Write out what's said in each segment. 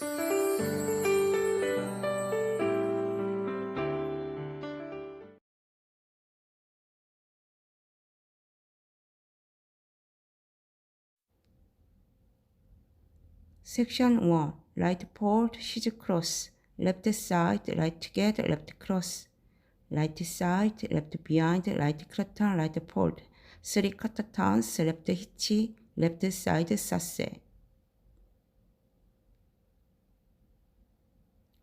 Section 1. Right fold, scissors cross. Left side, right together, left cross. Right side, left behind, right curtain, right fold. 3 quarter turns, left hitch, left side sasse.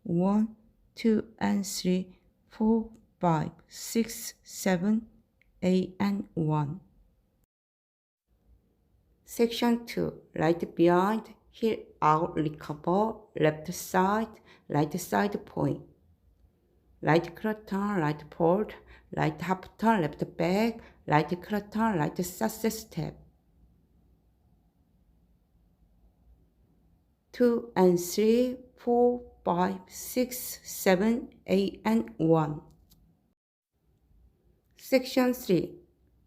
1, 2, and 3, 4, 5, 6, 7, 8, and 1. Section 2. Right behind, heel out, recover, left side point. Right curtain, right fold, right half turn, left back, right curtain, right sasse step. 2 and 3, 4, 5, 6, 7, 8, and 1. Section 3.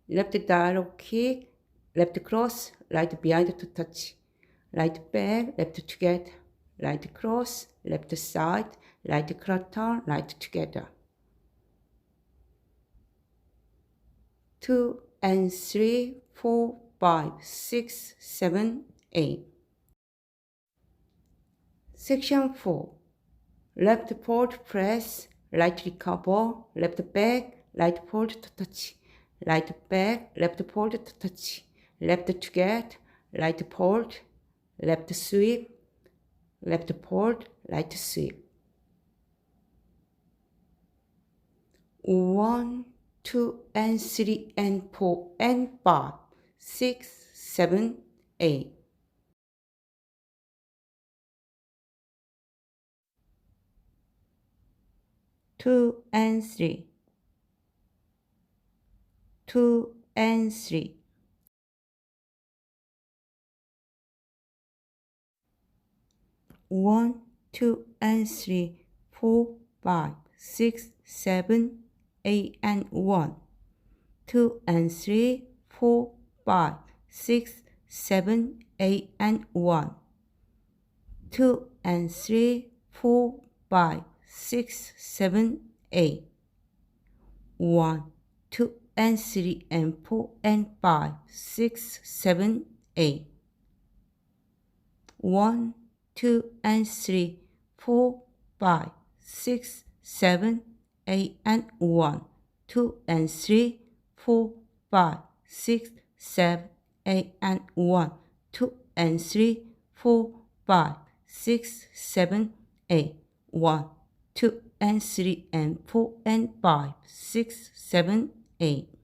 Left dialogue kick, left cross, right behind to touch. Right back, left together. Right cross, left side, right curtain, right together. 2 and 3, 4, 5, 6, 7, 8. Section 4. Left fold press, right recover, left back, right fold to touch. Right back, left fold to touch. Left together, right fold, left sweep, left fold, right sweep. 1, 2, and 3, and 4, and 5, 6, 7, 8. 2 and 3. 2 and 3. 1, 2, and 3, 4, 5, 6, 7, 8, and 1. 2 and 3, 4, 5, 6, 7, 8, and 1. 2 and 3, 4, 5, 6, 7, 8. 1, 2 and 3, and 4, and 5, 6, 7, 8. 1, 2, and 3, 4, 5, 6, 7, 8, and 1. 2 and 3, 4, 5, 6, 7, 8, and 1. 2 and 3, 4, 5, 6, 7, 8. 1, 2 and 3, and 4, and 5, 6, 7, 8.